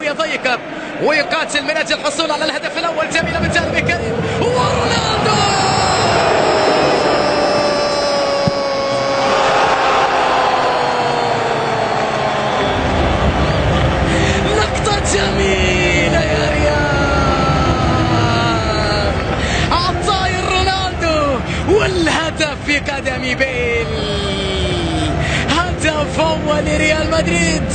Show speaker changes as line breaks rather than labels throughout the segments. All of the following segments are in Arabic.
ضيقة ويقاتل من أجل الحصول على الهدف الأول. جميلة من جانب كريم ورونالدو، لقطة جميلة يا ريال، عطاير رونالدو والهدف في قدم بيل. هدف أول لريال مدريد،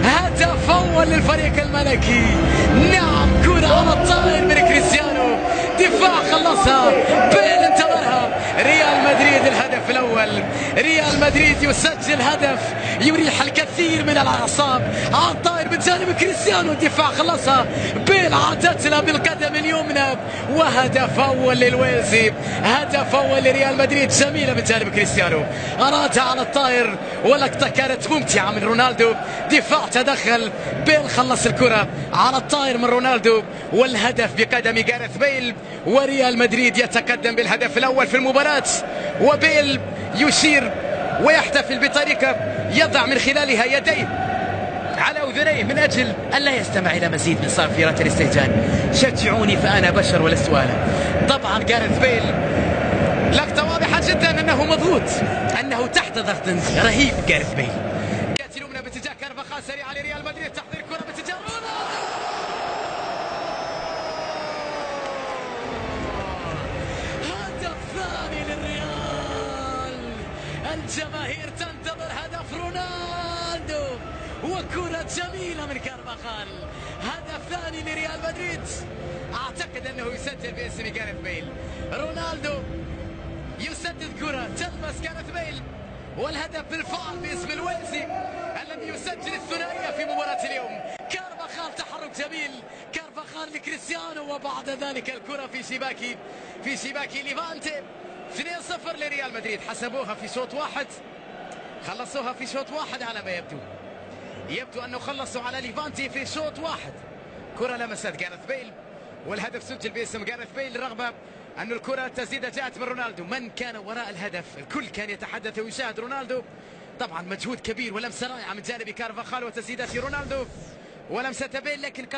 هدف أول للفريق الملكي. نعم، كرة على الطائر من كريستيانو، دفاع خلصها، بيل انتظرها. ريال مدريد الهدف الأول، ريال مدريد يسجل هدف يريح الكثير من الأعصاب. على الطائر من جانب كريستيانو، الدفاع خلصها، بيل عادتنا بالقدم اليمنى، وهدف أول للويلزي، هدف أول لريال مدريد. جميلة من جانب كريستيانو، أرادها على الطائر ولقطة كانت ممتعة من رونالدو، دفاع تدخل، بيل خلص الكرة على الطائر من رونالدو، والهدف بقدم جاريث بيل، وريال مدريد يتقدم بالهدف الأول في المباراة. وبيل يشير ويحتفل بطريقة يضع من خلالها يديه على أذنيه من أجل أن لا يستمع إلى مزيد من صافرات الاستهجان. شجعوني فأنا بشر ولست آلة. طبعا جاريث بيل لقطة واضحة جدا أنه مضغوط، أنه تحت ضغط رهيب. جاريث بيل يأتي من باتجاه كارفاخال سريعة لريال مدريد، تحضير كرة باتجاه رونالدو، هدف ثاني للريال. الجماهير تنتظر هدف رونالدو، وكرة جميلة من كارفاخال، هدف ثاني لريال مدريد. أعتقد أنه يسجل باسم جاريث بيل. رونالدو يسدد كرة تلمس جاريث بيل، والهدف بالفعل باسم الويلزي الذي يسجل الثنائية في مباراة اليوم. كارفاخال تحرك جميل، كارفاخال لكريستيانو، وبعد ذلك الكرة في شباك ليفانتي. 2-0 لريال مدريد. حسبوها في شوط واحد، خلصوها في شوط واحد على ما يبدو أنه خلصوا على ليفانتي في شوط واحد. كرة لمست جاريث بيل، والهدف سجل باسم جاريث بيل رغم أن الكرة التسديدة جاءت من رونالدو. من كان وراء الهدف؟ الكل كان يتحدث ويشاهد رونالدو. طبعا مجهود كبير ولمسة رائعة من جانب كارفاخال وتسديدة رونالدو ولمسة بيل، لكن